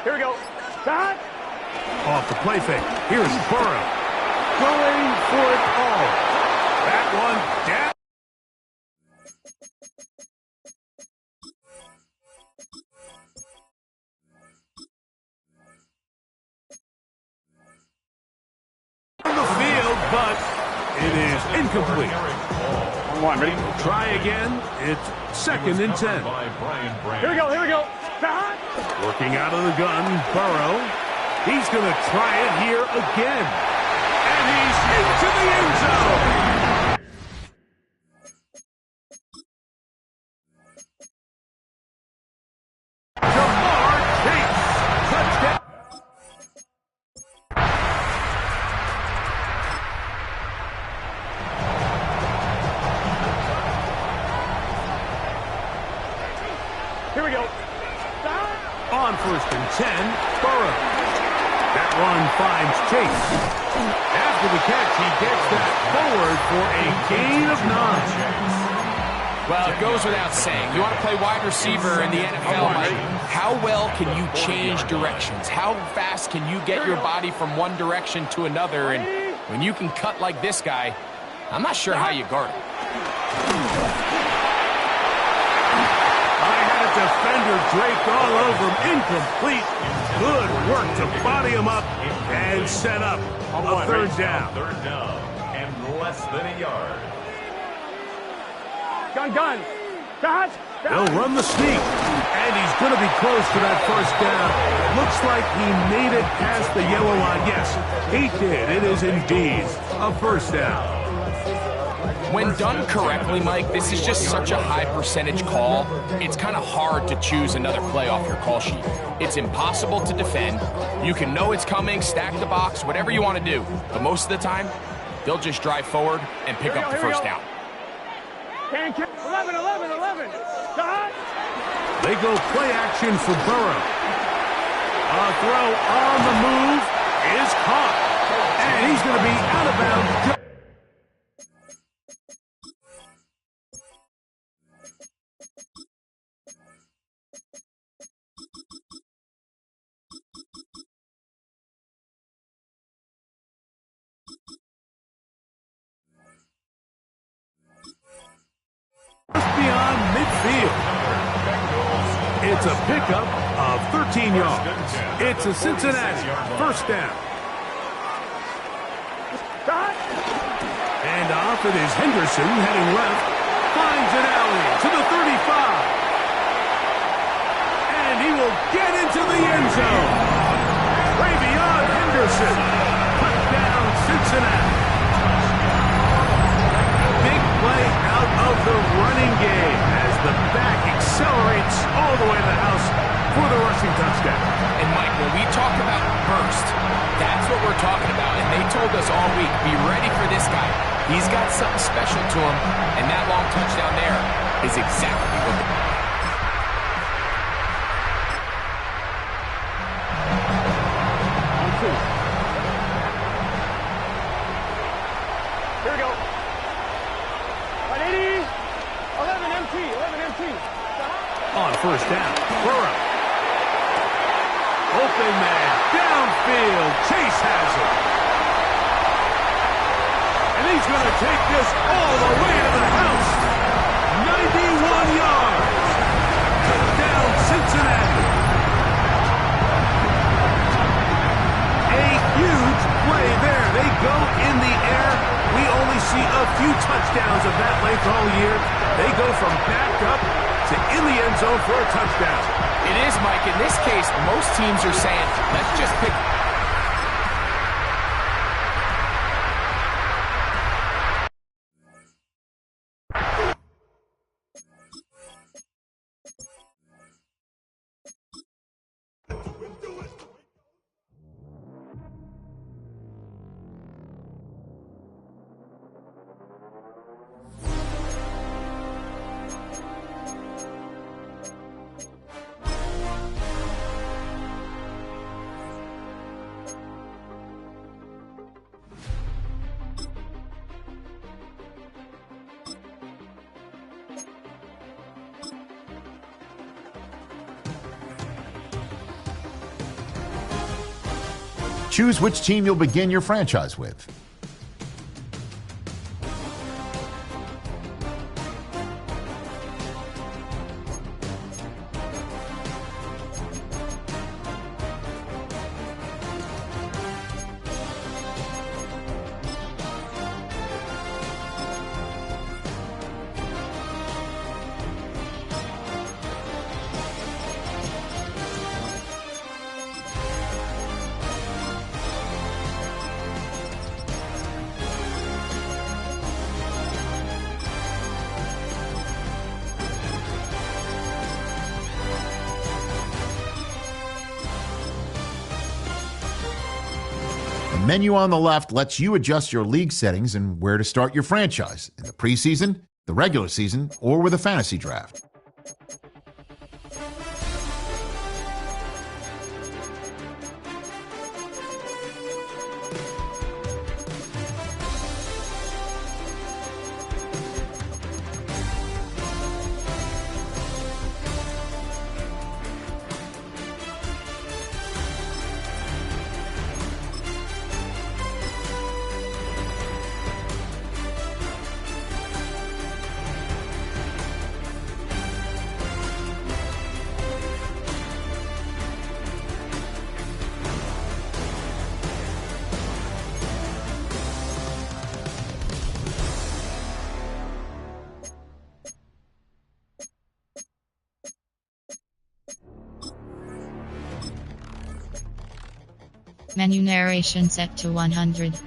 Here we go. Shot. Off the play fake. Here's Burrow. Going for it all. That one down. On the field, but it is incomplete. One, ready? Try again. It's 2nd and 10. Here we go, here we go. Shot. Working out of the gun, Burrow. He's going to try it here again. And he's into the end zone. Jamar Chase. Touchdown. Here we go. On 1st and 10, Burrow. That one finds Chase. After the catch, he gets that forward for a gain of 9. Well, it goes without saying. You want to play wide receiver in the NFL, Mike. How well can you change directions? How fast can you get your body from one direction to another? And when you can cut like this guy, I'm not sure how you guard him. Defender draped all over him. Incomplete. Good work to body him up and set up a 3rd down. 3rd down and less than a yard. Gun. Shot. They'll run the sneak. And he's going to be close to that 1st down. Looks like he made it past the yellow line. Yes, he did. It is indeed a 1st down. When done correctly, Mike, this is just such a high percentage call. It's kind of hard to choose another play off your call sheet. It's impossible to defend. You can know it's coming, stack the box, whatever you want to do. But most of the time, they'll just drive forward and pick up the 1st down. 11. Shot. They go play action for Burrow. A throw on the move is caught. And he's going to be out of bounds. Just beyond midfield. It's a pickup of 13 yards. It's a Cincinnati 1st down. And off it is Henderson heading left. Finds an alley to the 35. And he will get into the end zone. Way beyond Henderson. Touchdown Cincinnati. Big play out of the running game as the back accelerates all the way to the house for the rushing touchdown. And Mike, when we talk about burst, that's what we're talking about. And they told us all week, be ready for this guy. He's got something special to him, and that long touchdown there is exactly what they... Here we go. 180. 11 MT. On 1st down, Burrow. Open man, downfield, Chase has it. And he's going to take this all the way to the house. 91 yards. Touchdown, Cincinnati. A huge play there. They go in the air. We only see a few touchdowns of that length all year. They go from backed up to in the end zone for a touchdown. It is, Mike. In this case, most teams are saying, let's just pick... Choose which team you'll begin your franchise with. The menu on the left lets you adjust your league settings and where to start your franchise in the preseason, the regular season, or with a fantasy draft. Menu narration set to 100.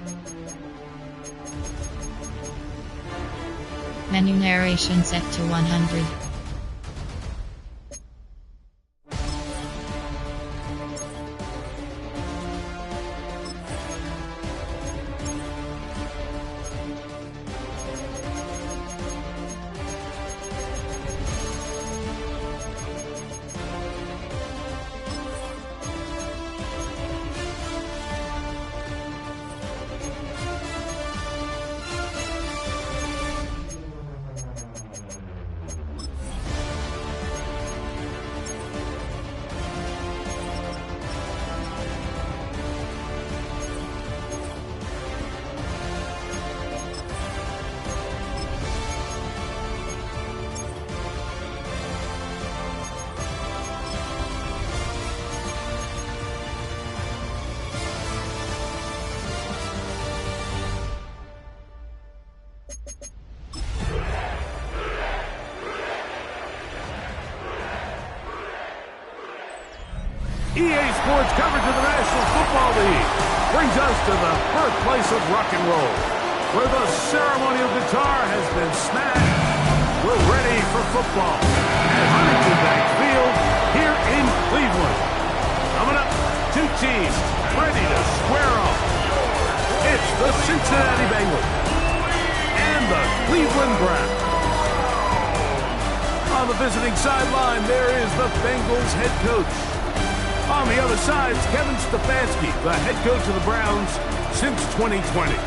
Menu narration set to 100. EA Sports coverage of the National Football League brings us to the birthplace of rock and roll, where the ceremonial guitar has been smashed. We're ready for football at Huntington Bank Field here in Cleveland. Coming up, two teams ready to square off. It's the Cincinnati Bengals and the Cleveland Browns. On the visiting sideline, there is the Bengals head coach. On the other side is Kevin Stefanski, the head coach of the Browns since 2020.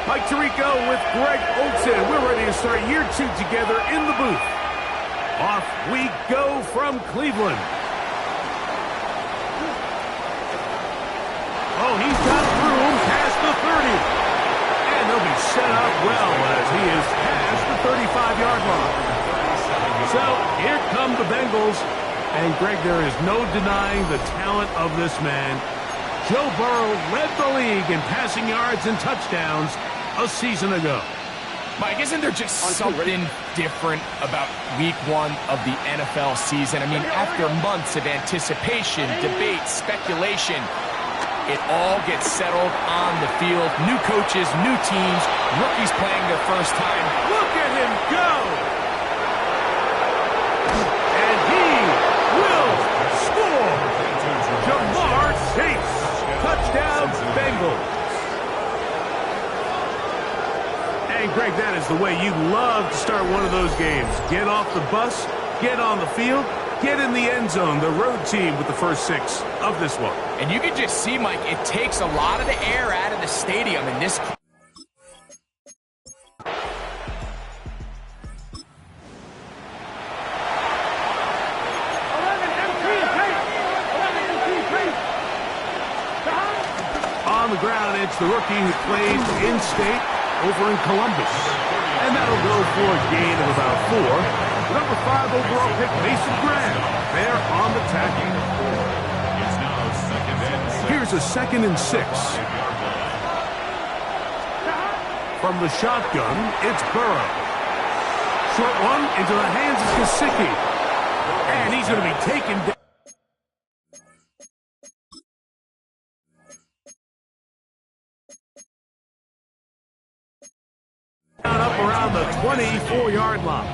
Mike Tirico with Greg Olsen. We're ready to start year 2 together in the booth. Off we go from Cleveland. Oh, he's got room past the 30. And he'll be set up well as he is past the 35-yard line. So here come the Bengals. And, Greg, there is no denying the talent of this man. Joe Burrow led the league in passing yards and touchdowns a season ago. Mike, isn't there just something different about week 1 of the NFL season? I mean, after months of anticipation, debate, speculation, it all gets settled on the field. New coaches, new teams, rookies playing their first time. Look at him go! And he will score! Jamar Chase! Touchdown, Bengals! And, Greg, that is the way you love to start one of those games. Get off the bus, get on the field, get in the end zone, the road team with the first 6 of this one. And you can just see, Mike, it takes a lot of the air out of the stadium in this. the ground, it's the rookie who played in-state over in Columbus. And that'll go for a gain of about 4. The number 5 overall pick, Mason Graham, there on the tackle. It's now 2nd and 6. Here's a 2nd and 6. From the shotgun, it's Burrow. Short one into the hands of Gesicki. And he's going to be taken down. Up around the 24-yard line.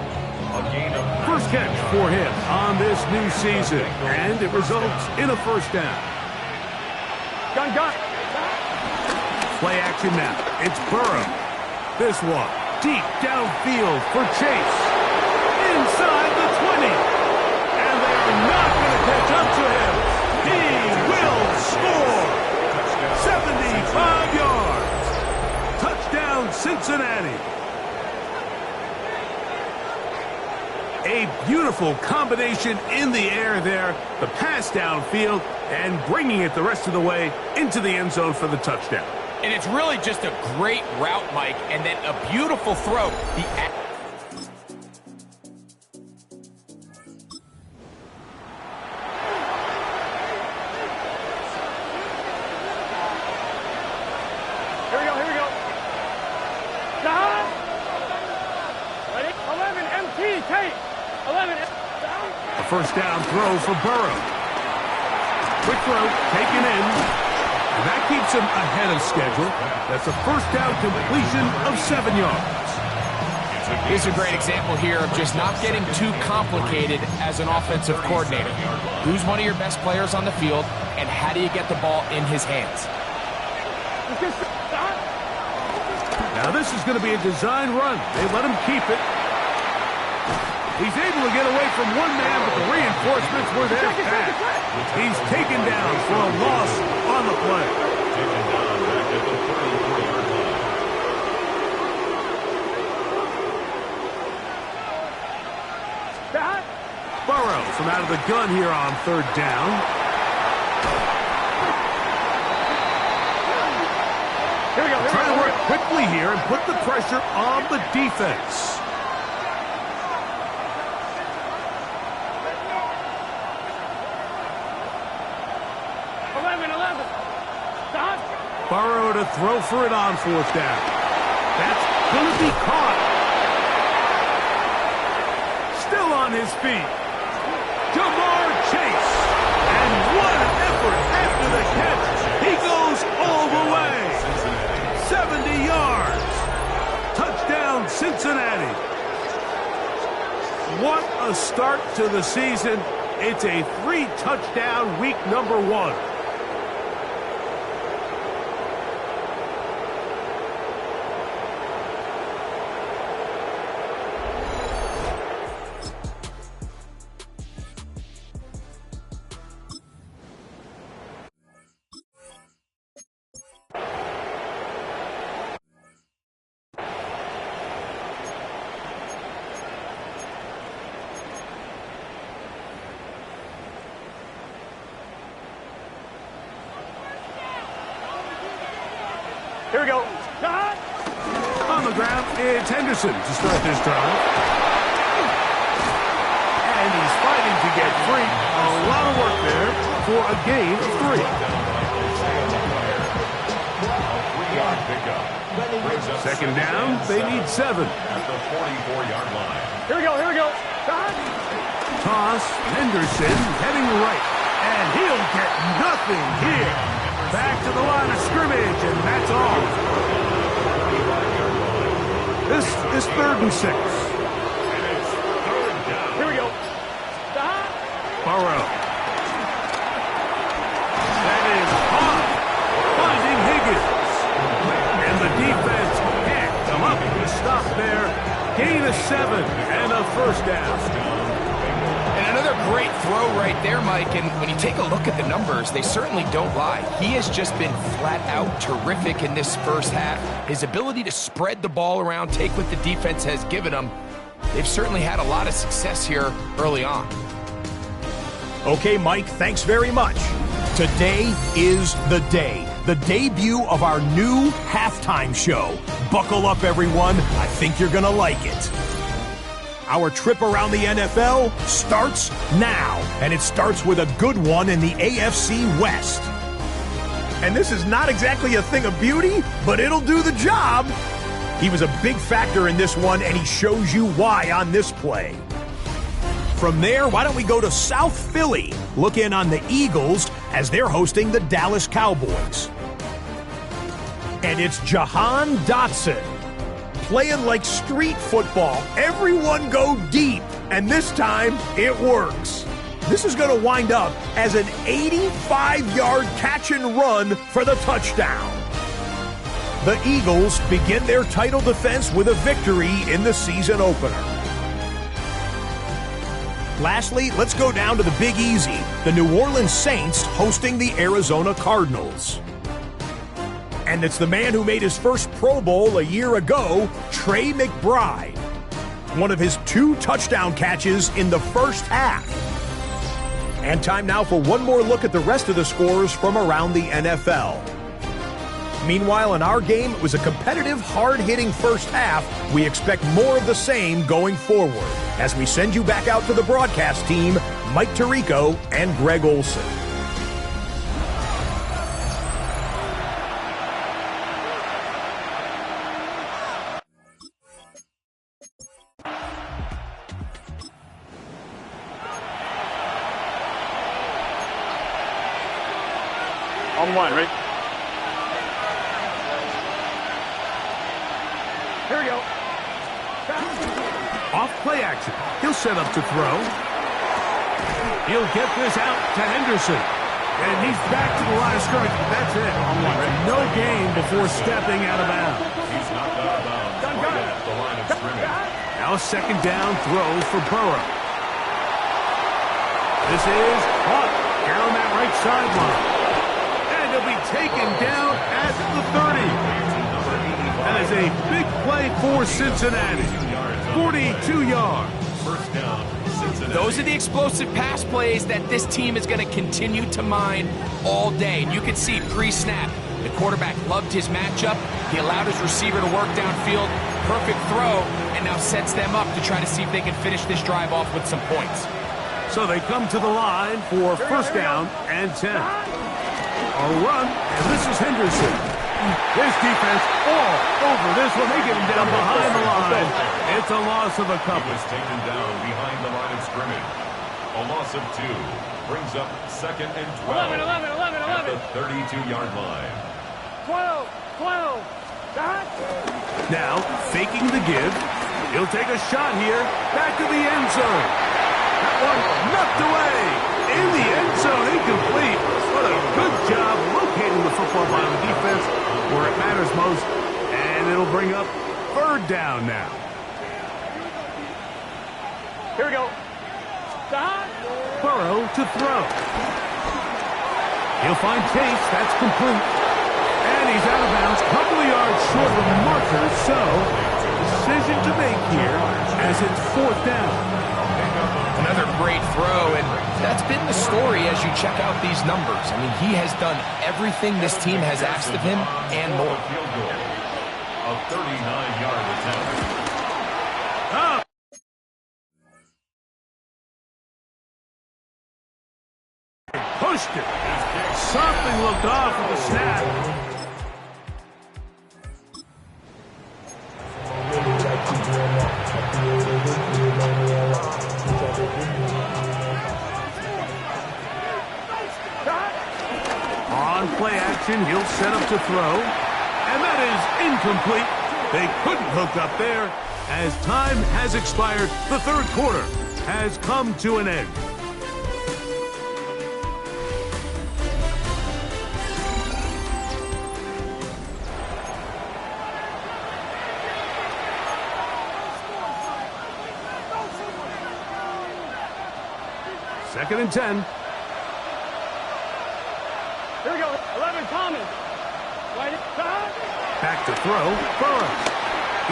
First catch for him on this new season, and it results in a first down. Gun. Play action now. It's Burrow. This one deep downfield for Chase. Inside the 20. And they are not going to catch up to him. He will score. 75 yards. Touchdown, Cincinnati. A beautiful combination in the air there. The pass downfield and bringing it the rest of the way into the end zone for the touchdown. And it's really just a great route, Mike, and then a beautiful throw. Here we go. Down. Ready? 11 MT, Tate. 11 down. A first down throw for Burrow. Quick throw taken in. And that keeps him ahead of schedule. That's a first down completion of 7 yards. Here's a great example here of just not getting too complicated as an offensive coordinator. Who's one of your best players on the field, and how do you get the ball in his hands? Now this is going to be a design run. They let him keep it. He's able to get away from one man, but the reinforcements were there fast. He's taken down for a loss on the play. Taken down back at the 34-yard line. Burrow from out of the gun here on 3rd down. Here we go. Trying to work quickly here and put the pressure on the defense. Burrow to throw for it on 4th down. That's going to be caught. Still on his feet. Jamar Chase. And what an effort after the catch. He goes all the way. 70 yards. Touchdown, Cincinnati. What a start to the season. It's a 3-touchdown week number 1. Here we go. On the ground, it's Henderson to start this drive. And he's fighting to get free. A lot of work there for a gain of 3. Second down, they need 7. At the 44-yard line. Here we go. Toss, Henderson heading right. And he'll get nothing here. Back to the line of scrimmage, and that's all. This is 3rd and 6. Here we go. Burrow. That is caught. Finding Higgins. And the defense can't come up with a stop there. Gain of 7 and a first down. And another great throw right there, Mike. And when you take a look at the numbers, they certainly don't lie. He has just been flat out terrific in this first half. His ability to spread the ball around, take what the defense has given him. They've certainly had a lot of success here early on. Okay, Mike, thanks very much. Today is the day, the debut of our new halftime show. Buckle up, everyone. I think you're going to like it. Our trip around the NFL starts now, and it starts with a good one in the AFC West. And this is not exactly a thing of beauty, but it'll do the job. He was a big factor in this one, and he shows you why on this play. From there, why don't we go to South Philly, look in on the Eagles as they're hosting the Dallas Cowboys. And it's Jahan Dotson playing like street football. Everyone go deep, and this time it works. This is going to wind up as an 85-yard catch and run for the touchdown. The Eagles begin their title defense with a victory in the season opener. Lastly, let's go down to the Big Easy, the New Orleans Saints hosting the Arizona Cardinals. And it's the man who made his first Pro Bowl a year ago, Trey McBride. One of his 2 touchdown catches in the first half. And time now for one more look at the rest of the scores from around the NFL. Meanwhile, in our game, it was a competitive, hard-hitting first half. We expect more of the same going forward as we send you back out to the broadcast team, Mike Tirico and Greg Olson. On one, right? Here we go. Off play action. He'll set up to throw. He'll get this out to Henderson. And he's back to the line of scrimmage. That's it. No gain before stepping out of bounds. He's knocked out of bounds right at the line of scrimmage. Now a second down throw for Burrow. This is caught down that right sideline. And he'll be taken down at the 30. That is a big play for Cincinnati. 42 yards. First down, Cincinnati. Those are the explosive pass plays that this team is going to continue to mine all day. And you can see pre-snap, the quarterback loved his matchup. He allowed his receiver to work downfield. Perfect throw, and now sets them up to try to see if they can finish this drive off with some points. So they come to the line for first down and 10. A run, and this is Henderson. His defense all over this one. They get him down behind the line. It's a loss of a He couple. was taken down behind the line of scrimmage. A loss of 2 brings up second and 12 at the 32-yard line. 12. Now, faking the give. He'll take a shot here. Back to the end zone. That one knocked away. In the end zone, incomplete. What a good job locating the football by the defense where it matters most. And it'll bring up third down now. Here we go. Burrow to throw. He'll find Chase. That's complete. And he's out of bounds. Couple of yards short of the marker. So, decision to make here as it's fourth down. Another great throw, and that's been the story as you check out these numbers. I mean, he has done everything this team has asked of him and more. Field goal. A 39-yard attempt. Pushed it. Something looked off with the snap. On play action, he'll set up to throw. And that is incomplete. They couldn't hook up there. As time has expired, the third quarter has come to an end. Second and 10. Here we go. 11, Thomas. Right. Back to throw. Burrow.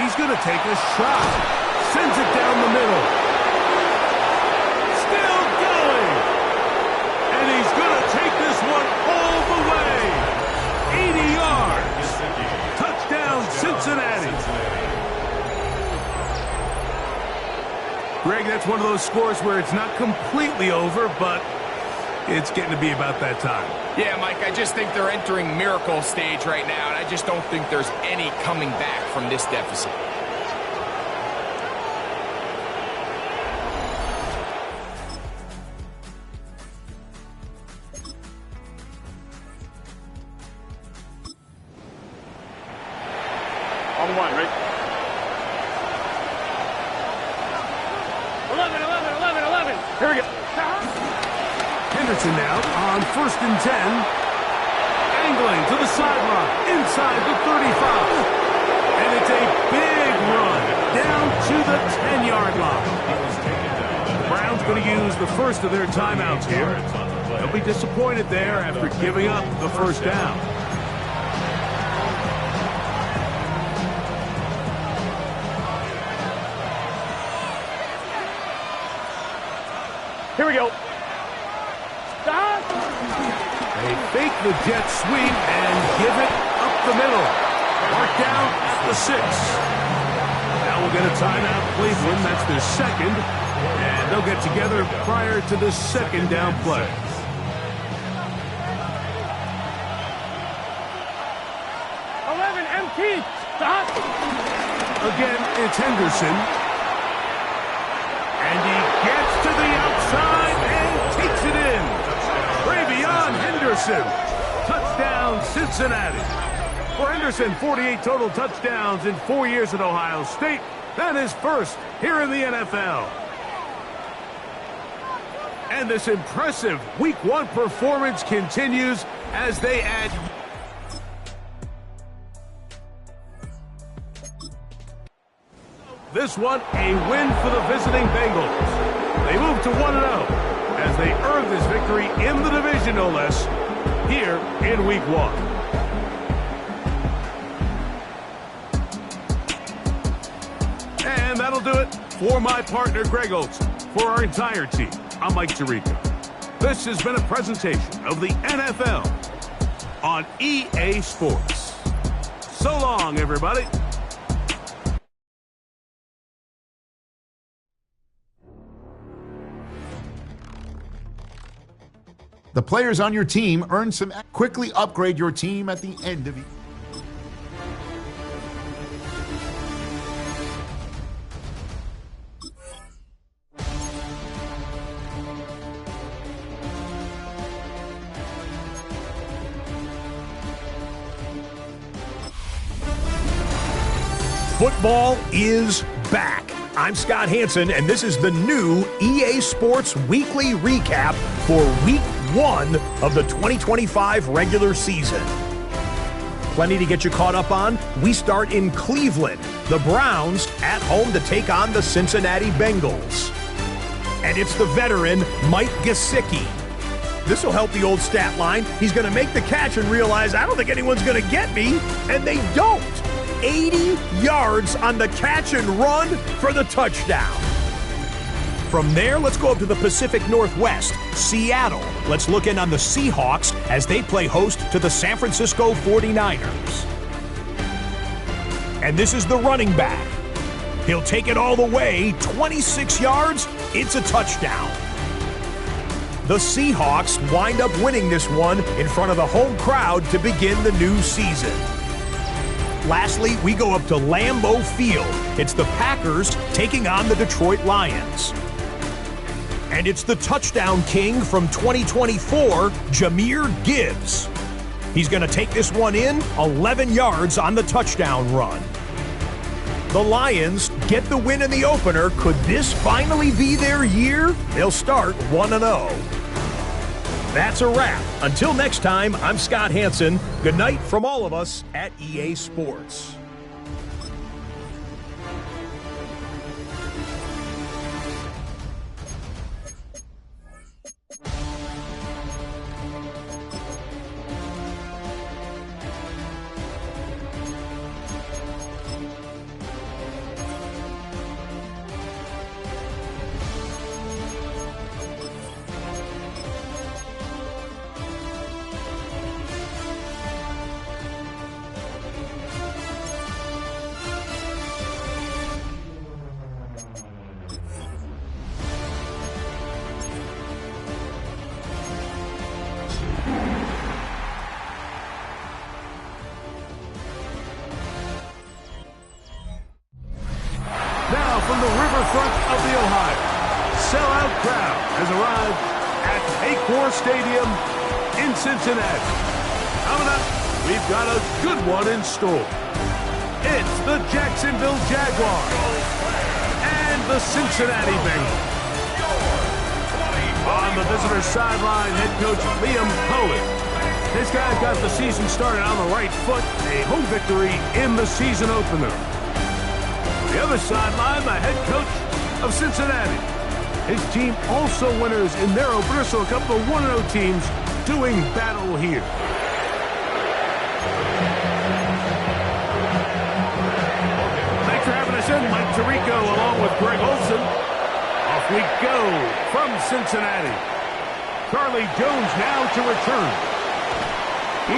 He's going to take a shot. Sends it down the middle. Still going. And he's going to take this one Greg, that's one of those scores where it's not completely over, but it's getting to be about that time. Yeah, Mike, I just think they're entering miracle stage right now, and I just don't think there's any coming back from this deficit. On one, right? 11, 11, 11, 11. Here we go. Henderson now on 1st and 10. Angling to the sideline, inside the 35. And it's a big run down to the 10-yard line. Brown's going to use the first of their timeouts here. They'll be disappointed there after giving up the first down. Here we go. Stop. They fake the jet sweep and give it up the middle. Mark down at the 6. Now we'll get a timeout, Cleveland. That's their second. And they'll get together prior to the second down play. MT. Stop. Again, it's Henderson. And he gets to the outside and takes it in. Ravion Henderson. Touchdown, Cincinnati. For Henderson, 48 total touchdowns in 4 years at Ohio State. That is first here in the NFL. And this impressive Week 1 performance continues as they add... This one, a win for the visiting Bengals. They move to 1-0 as they earn this victory in the division, no less, here in Week 1. And that'll do it for my partner, Greg Olson. For our entire team, I'm Mike Tirico. This has been a presentation of the NFL on EA Sports. So long, everybody. The players on your team earn some. Quickly upgrade your team at the end of each. Football is back. I'm Scott Hansen, and this is the new EA Sports Weekly Recap for Week 1 of the 2025 regular season. Plenty to get you caught up on. We start in Cleveland. The Browns at home to take on the Cincinnati Bengals. And it's the veteran Mike Gesicki. This will help the old stat line. He's going to make the catch and realize, I don't think anyone's going to get me, and they don't. 80 yards on the catch and run for the touchdown. From there, let's go up to the Pacific Northwest, Seattle. Let's look in on the Seahawks as they play host to the San Francisco 49ers. And this is the running back. He'll take it all the way, 26 yards, it's a touchdown. The Seahawks wind up winning this one in front of the home crowd to begin the new season. Lastly, we go up to Lambeau Field. It's the Packers taking on the Detroit Lions. And it's the touchdown king from 2024, Jahmyr Gibbs. He's going to take this one in, 11 yards on the touchdown run. The Lions get the win in the opener. Could this finally be their year? They'll start 1-0. That's a wrap. Until next time, I'm Scott Hansen. Good night from all of us at EA Sports. riverfront of the Ohio. Sellout crowd has arrived at Paycor Stadium in Cincinnati. Coming up, we've got a good one in store. It's the Jacksonville Jaguars and the Cincinnati Bengals. On the visitor sideline, head coach Liam Cohen. This guy got the season started on the right foot, a home victory in the season opener. The other sideline, the head coach of Cincinnati. His team also winners in their opener, so a couple of 1-0 teams doing battle here. Thanks for having us in, Mike Tirico, along with Greg Olson. Off we go from Cincinnati. Charlie Jones now to return. A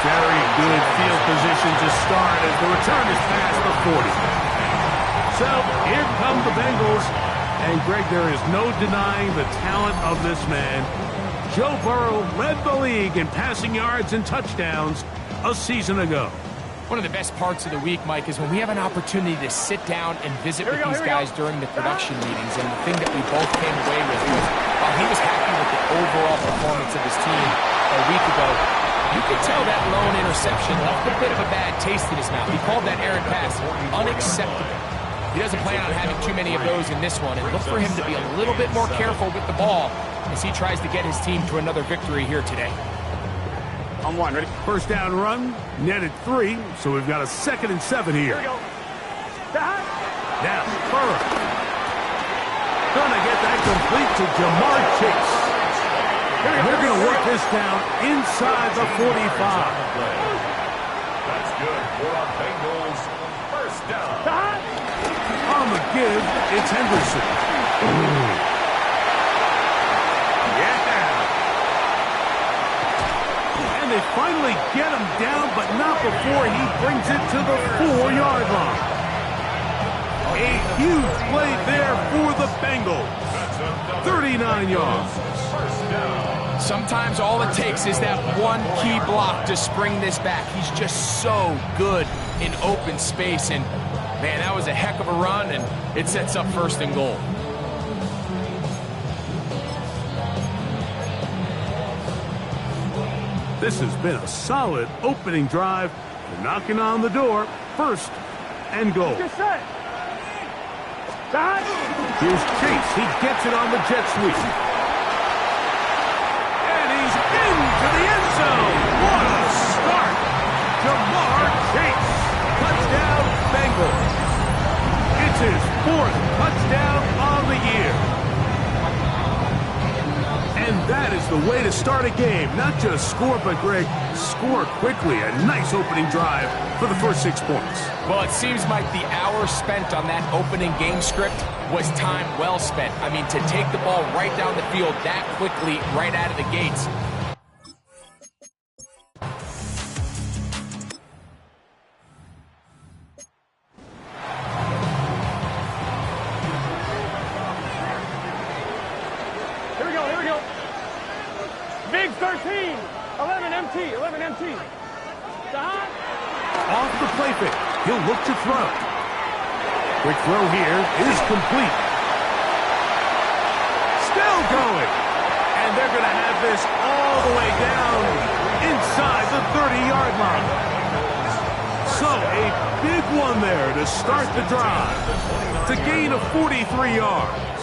very good field position to start as the return is past the 40. So here come the Bengals. And Greg, there is no denying the talent of this man. Joe Burrow led the league in passing yards and touchdowns a season ago. One of the best parts of the week, Mike, is when we have an opportunity to sit down and visit with these guys during the production meetings. And the thing that we both came away with was, while he was happy with the overall performance of his team a week ago, you could tell that lone interception left a bit of a bad taste in his mouth. He called that errant pass unacceptable. He doesn't plan on having too many of those in this one, and look for him to be a little bit more careful with the ball as he tries to get his team to another victory here today. On one, ready? First down run, netted 3, so we've got a 2nd and 7 here. Here we go. Now, Burrow. Gonna get that complete to Jamar Chase. They're gonna work this down inside the 45. That's good for our Bengals. First down. On the give, it's Henderson. And they finally get him down, but not before he brings it to the 4-yard line. A huge play there for the Bengals. 39 yards. Sometimes all it takes is that one key block to spring this back. He's just so good in open space, and man, that was a heck of a run, and it sets up 1st and goal. This has been a solid opening drive. They're knocking on the door. 1st and goal. Get set. Here's Chase. He gets it on the jet sweep. And he's into the end zone. What a start. Jamar Chase. Touchdown, Bengals. It's his 4th touchdown on the year. And that is the way to start a game. Not just score, but, Greg, score quickly. A nice opening drive for the first 6 points. Well, it seems like the hour spent on that opening game script was time well spent. I mean, to take the ball right down the field that quickly, right out of the gates. Big 13. 11 MT. 11 MT. Off the play fake. He'll look to throw. Quick throw here is complete. Still going. And they're going to have this all the way down inside the 30-yard line. So a big one there to start the drive. It's a gain of 43 yards.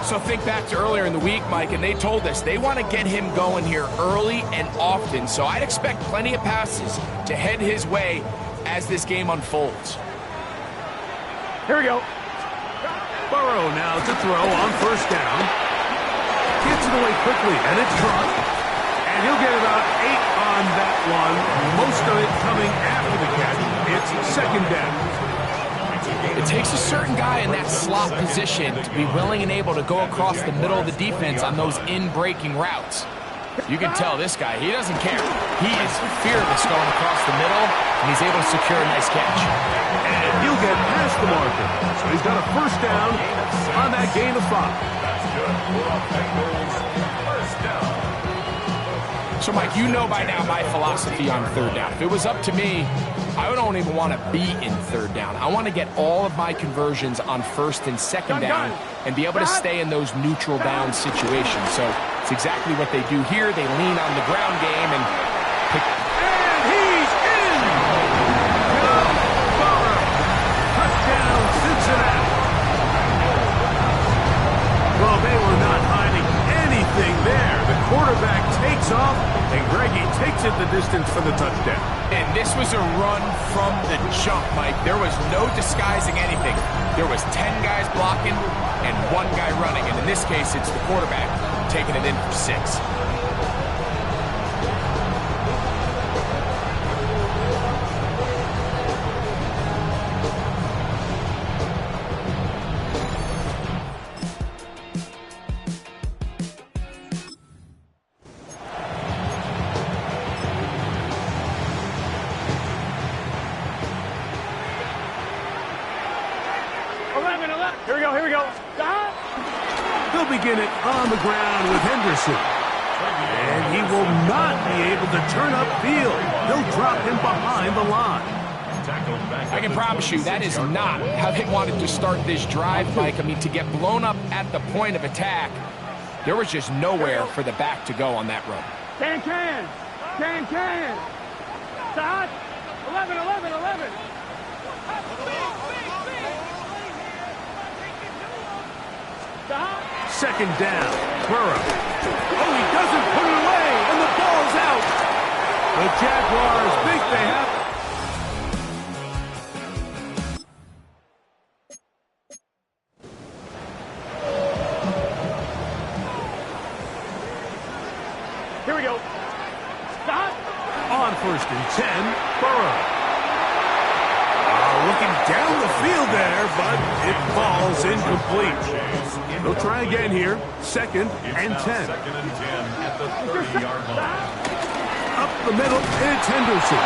So think back to earlier in the week, Mike, and they told us they want to get him going here early and often. So I'd expect plenty of passes to head his way as this game unfolds. Here we go. Burrow now to throw on 1st down. Gets it away quickly, and it's dropped. And he'll get about 8 on that one. Most of it coming after the catch. It's 2nd down. It takes a certain guy in that slot position to be willing and able to go across the middle of the defense on those in-breaking routes. You can tell this guy, he doesn't care. He is fearless going across the middle, and he's able to secure a nice catch. And he'll get past the marker. So he's got a 1st down on that gain of 5. That's good for our Bengals. 1st down. So, Mike, you know by now my philosophy on 3rd down. If it was up to me, I don't even want to be in third down. I want to get all of my conversions on first and second down and be able to stay in those neutral down situations. So it's exactly what they do here. They lean on the ground game and pick. And he's in! Joe Burrow. Touchdown, Cincinnati. Well, they were not hiding anything there. The quarterback takes off, and Greggy takes it the distance for the touchdown. And this was a run from the jump, Mike. There was no disguising anything. There was 10 guys blocking and 1 guy running. And in this case, it's the quarterback taking it in for 6. Here we go. They'll begin it on the ground with Henderson. And he will not be able to turn upfield. They'll drop him behind the line. I can promise you that is not how they wanted to start this drive, Mike. I mean, to get blown up at the point of attack, there was just nowhere for the back to go on that run. Can. Start. 11. Second down, Burrow. Oh, he doesn't put it away, and the ball's out. The Jaguars think they have. Here we go. Stop. On first and 10, Burrow. Looking down the field there, but it falls incomplete. They'll try again here. Second and 10. Second and 10 at the 30-yard line. Up the middle, it's Henderson.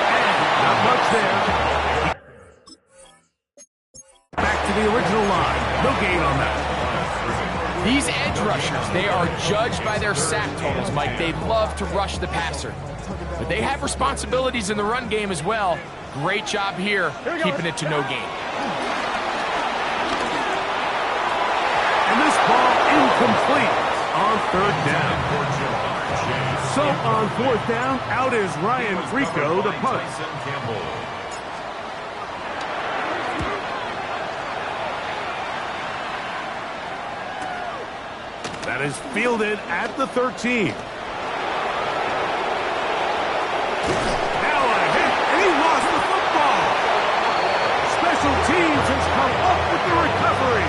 And not much there. Back to the original line. No gain on that. These edge rushers, they are judged by their sack totals, Mike. They love to rush the passer. But they have responsibilities in the run game as well. Great job here, keeping it to no gain. And this ball incomplete on third down. So on fourth down, out is Ryan Rico to punt. That is fielded at the 13. Teams has come up with the recovery.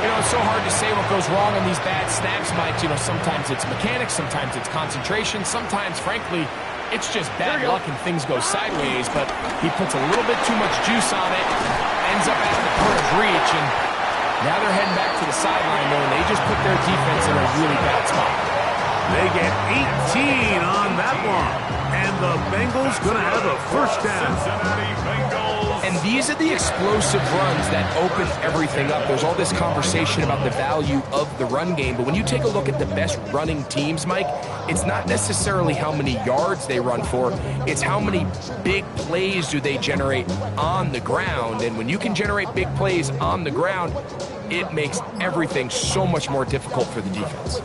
You know, it's so hard to say what goes wrong on these bad snaps, Mike. You know, sometimes it's mechanics, sometimes it's concentration, sometimes, frankly, it's just bad luck and things go sideways, but he puts a little bit too much juice on it, ends up out of the point of reach, and now they're heading back to the sideline, though, and they just put their defense in a really bad spot. They get 18 on that one, and the Bengals going to have a first down. Cincinnati Bengals. And these are the explosive runs that open everything up. There's all this conversation about the value of the run game, but when you take a look at the best running teams, Mike, it's not necessarily how many yards they run for, it's how many big plays do they generate on the ground. And when you can generate big plays on the ground, it makes everything so much more difficult for the defense.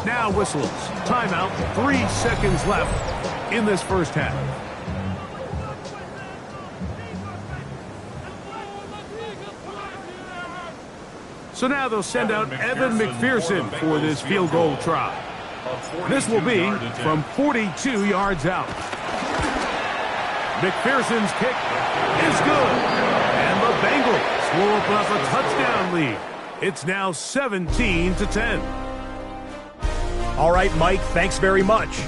Now whistles. Timeout. 3 seconds left in this first half. So now they'll send out Evan McPherson for this field goal try. This will be from 42 yards out. McPherson's kick is good. And the Bengals will open up a touchdown lead. It's now 17-10. All right, Mike, thanks very much.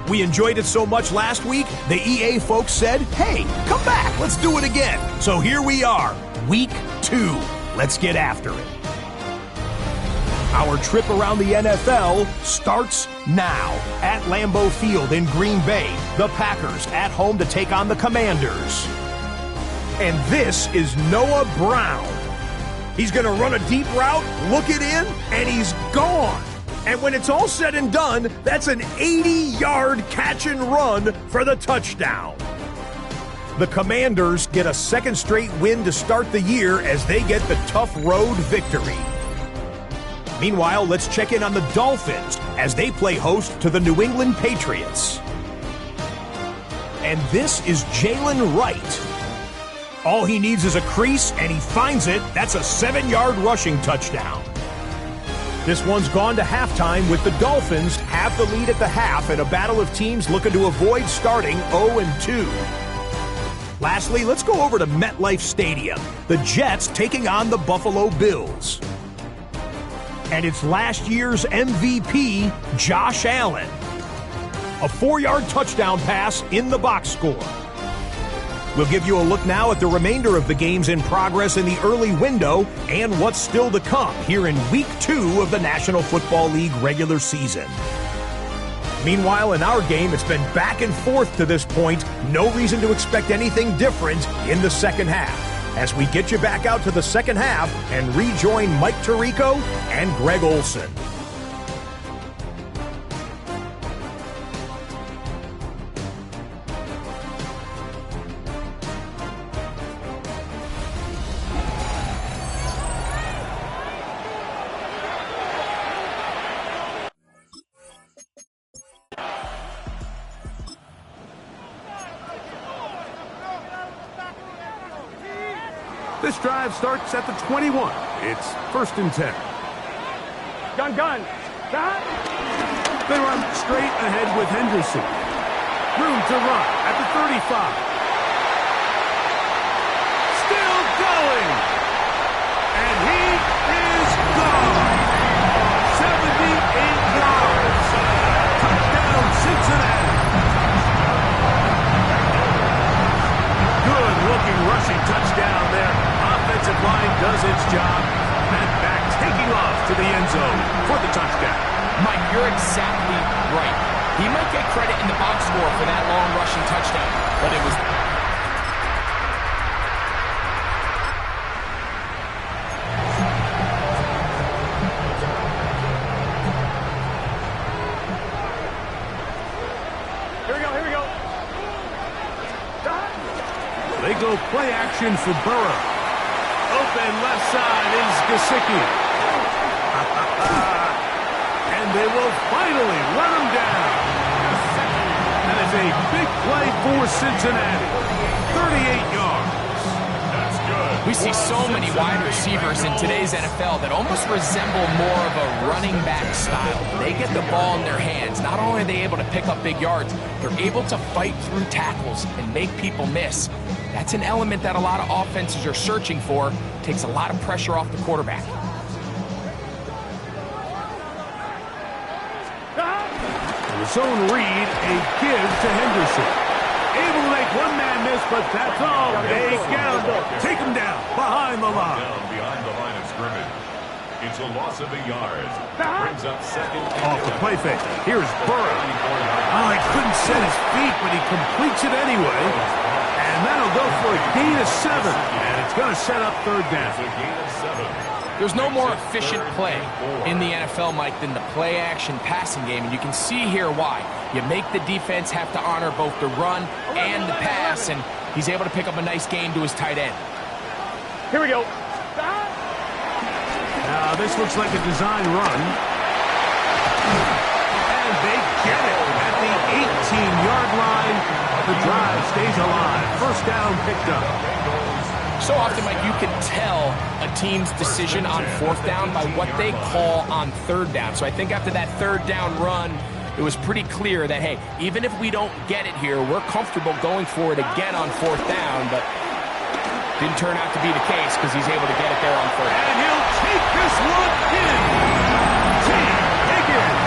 We enjoyed it so much last week, the EA folks said, hey, come back, let's do it again. So here we are, week 2. Let's get after it. Our trip around the NFL starts now at Lambeau Field in Green Bay. The Packers at home to take on the Commanders. And this is Noah Brown. He's going to run a deep route, look it in, and he's gone. And when it's all said and done, that's an 80-yard catch and run for the touchdown. The Commanders get a second straight win to start the year as they get the tough road victory. Meanwhile, let's check in on the Dolphins as they play host to the New England Patriots. And this is Jalen Wright. All he needs is a crease, and he finds it. That's a 7-yard rushing touchdown. This one's gone to halftime with the Dolphins have the lead at the half in a battle of teams looking to avoid starting 0-2. Lastly, let's go over to MetLife Stadium. The Jets taking on the Buffalo Bills. And it's last year's MVP, Josh Allen. A 4-yard touchdown pass in the box score. We'll give you a look now at the remainder of the games in progress in the early window and what's still to come here in Week 2 of the National Football League regular season. Meanwhile, in our game, it's been back and forth to this point. No reason to expect anything different in the second half as we get you back out to the second half and rejoin Mike Tirico and Greg Olson. This drive starts at the 21. It's 1st and 10. Gun. They run straight ahead with Henderson. Room to run at the 35. Still going. And he is gone. 78 yards. Touchdown, Cincinnati. Good-looking rushing touchdown there. Offensive line does its job. And back taking off to the end zone for the touchdown. Mike, you're exactly right. He might get credit in the box score for that long rushing touchdown, but it was... Here we go. They go play action for Burrow. Open left side is Gesicki. And they will finally run him down. That is a big play for Cincinnati. 38 yards. That's good. We see so many wide receivers in today's NFL that almost resemble more of a running back style. They get the ball in their hands. Not only are they able to pick up big yards, they're able to fight through tackles and make people miss. That's an element that a lot of offenses are searching for. Takes a lot of pressure off the quarterback. The zone read, a give to Henderson. Able to make one man miss, but that's all. They take him down behind the line. Down behind the line of scrimmage. It's a loss of a yard. Brings up 2nd. Off the play fake. Here's Burrow. Oh, he couldn't set his feet, but he completes it anyway. And that'll go for a gain of 7. And it's going to set up 3rd down. A gain of 7. There's no more efficient play in the NFL, Mike, than the play-action passing game, and you can see here why. You make the defense have to honor both the run and the pass, and he's able to pick up a nice gain to his tight end. Here we go. Now, this looks like a design run. And they get it at the 18-yard line. The drive stays alive. 1st down picked up. So often, Mike, you can tell a team's decision on 4th down by what they call on 3rd down. So I think after that 3rd down run, it was pretty clear that, hey, even if we don't get it here, we're comfortable going for it again on 4th down, but didn't turn out to be the case because he's able to get it there on 3rd. And he'll take this one in. T. Higgins.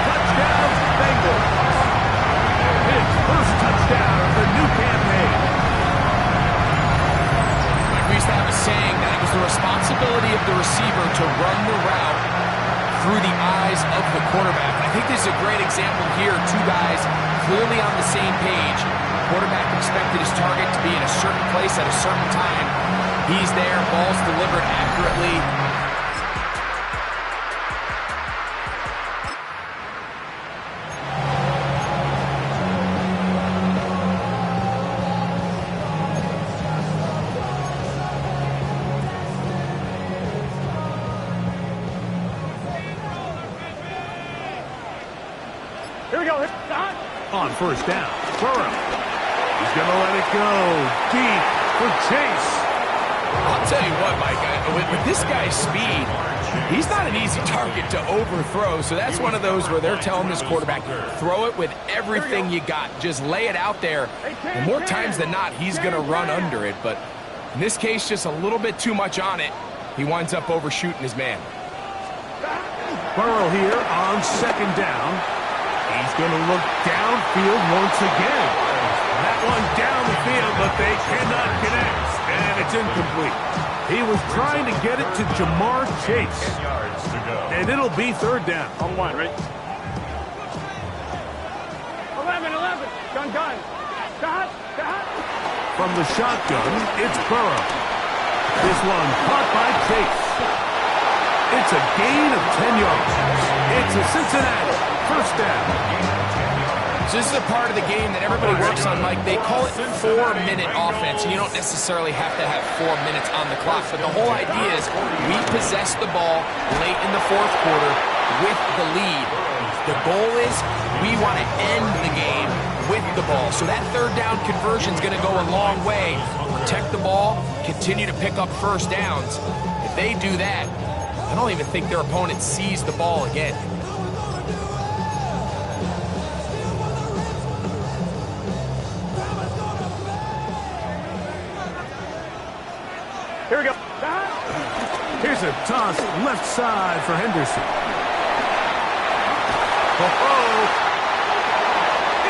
Touchdown, Bengals. His first touchdown of the new campaign. We used to have a saying that it was the responsibility of the receiver to run the route through the eyes of the quarterback. I think this is a great example here. 2 guys clearly on the same page. Quarterback expected his target to be in a certain place at a certain time. He's there, ball's delivered accurately. Here we go. Stop. On first down, Burrow. He's going to let it go deep for Chase. I'll tell you what, Mike, with this guy's speed, he's not an easy target to overthrow, so that's one of those where they're telling this quarterback, throw it with everything you got. Just lay it out there, and more times than not, he's going to run under it, but in this case, just a little bit too much on it. He winds up overshooting his man. Burrow here on second down. He's going to look downfield once again. That one down the field, but they cannot connect, and it's incomplete. He was trying to get it to Jamar Chase, and it'll be third down. On one, right? 11. Gun. Stop. From the shotgun, it's Burrow. This one caught by Chase. It's a gain of 10 yards. It's a Cincinnati first down. So this is a part of the game that everybody works on, Mike. They call it 4-minute offense, and you don't necessarily have to have 4 minutes on the clock. But the whole idea is we possess the ball late in the fourth quarter with the lead. The goal is we want to end the game with the ball. So that third down conversion is going to go a long way. Protect the ball, continue to pick up first downs. If they do that, I don't even think their opponent sees the ball again. Here we go. Here's a toss left side for Henderson.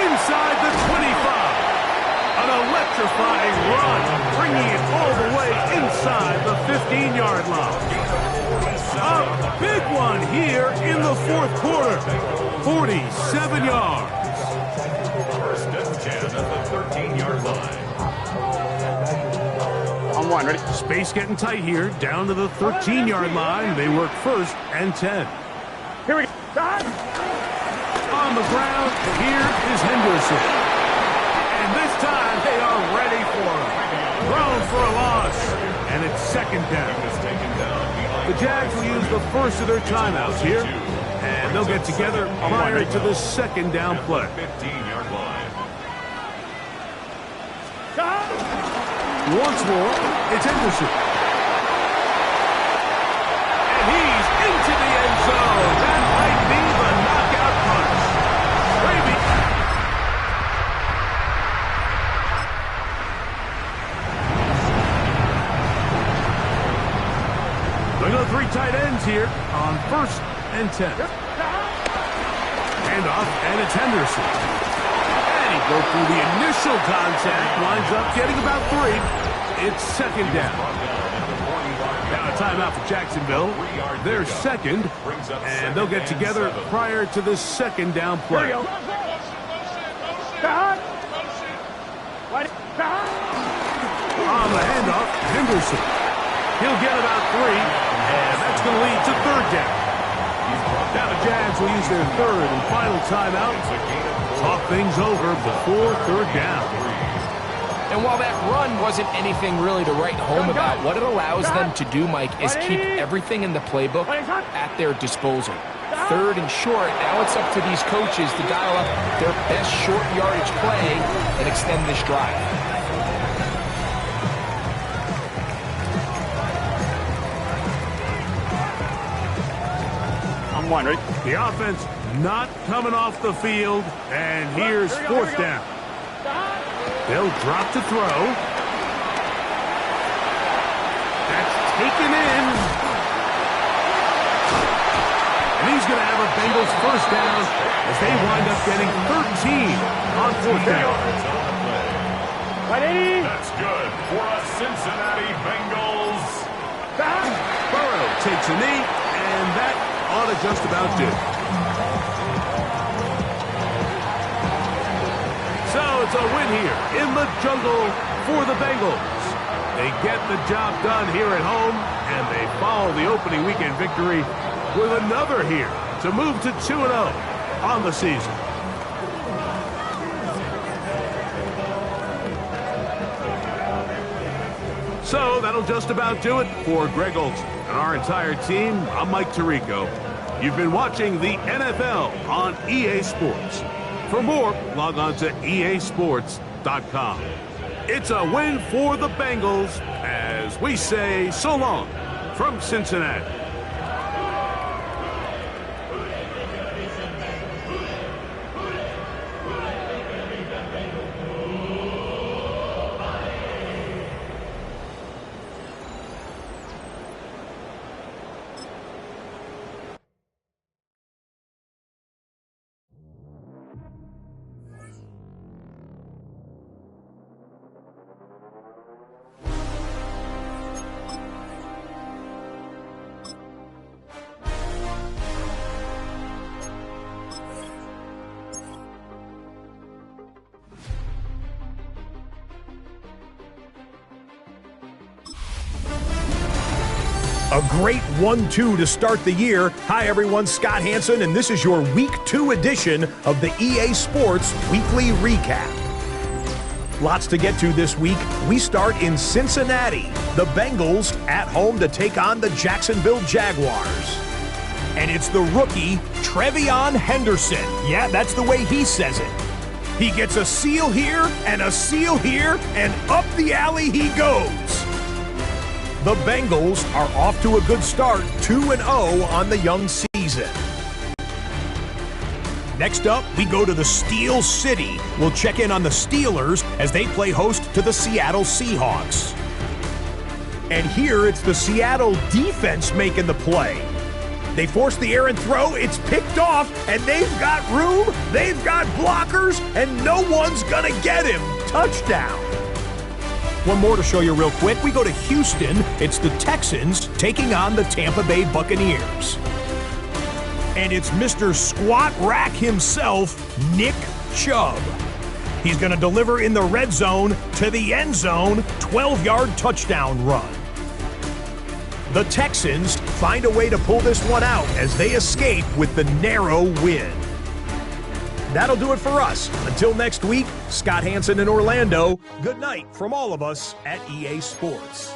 Inside the 25. An electrifying run, bringing it all the way inside the 15-yard line. A big one here in the fourth quarter. 47 yards. First and 10 at the 13-yard line. On one, ready? Space getting tight here, down to the 13-yard line. They work first and 10. Here we go. Stop. On the ground, here is Henderson. And this time, they are ready for him. Thrown for a loss, and it's second down. The Jags will use the first of their timeouts here, and they'll get together prior to the second down play. 15-yard line. Stop. Once more, it's Henderson. And he's into the end zone. That might be the knockout punch. Gravy. They go three tight ends here on first and 10. Handoff, and it's Henderson. And he broke through the initial contact, winds up getting about 3. It's second down. Now a timeout for Jacksonville. They're second, and they'll get together prior to the second down play. Here we go. Stop. Stop. On the handoff, Henderson. He'll get about 3, and that's going to lead to third down. Now the Jags will use their third and final timeout. Talk things over before third down. And while that run wasn't anything really to write home about, what it allows them to do, Mike, is keep everything in the playbook at their disposal. Third and short, now it's up to these coaches to dial up their best short yardage play and extend this drive. On one, ready? The offense not coming off the field, and here's fourth down. They'll drop to throw. That's taken in. And he's going to have a Bengals first down as they wind up getting 13 on fourth down. Ready? That's good for a Cincinnati Bengals. Burrow takes a knee, and that ought to just about do. So it's a win here in the jungle for the Bengals. They get the job done here at home, and they follow the opening weekend victory with another here to move to 2-0 on the season. So that'll just about do it for Greg Olson and our entire team. I'm Mike Tirico. You've been watching the NFL on EA Sports. For more, log on to easports.com. It's a win for the Bengals as we say so long from Cincinnati. A great 1-2 to start the year. Hi, everyone. Scott Hansen, and this is your Week 2 edition of the EA Sports Weekly Recap. Lots to get to this week. We start in Cincinnati. The Bengals at home to take on the Jacksonville Jaguars. And it's the rookie, Trevion Henderson. Yeah, that's the way he says it. He gets a seal here, and up the alley he goes. The Bengals are off to a good start, 2-0 on the young season. Next up, we go to the Steel City. We'll check in on the Steelers as they play host to the Seattle Seahawks. And here it's the Seattle defense making the play. They force the errant throw, it's picked off, and they've got room, they've got blockers, and no one's gonna get him. Touchdown. One more to show you real quick. We go to Houston. It's the Texans taking on the Tampa Bay Buccaneers. And it's Mr. Squat Rack himself, Nick Chubb. He's going to deliver in the red zone to the end zone, 12-yard touchdown run. The Texans find a way to pull this one out as they escape with the narrow win. That'll do it for us. Until next week, Scott Hansen in Orlando, good night from all of us at EA Sports.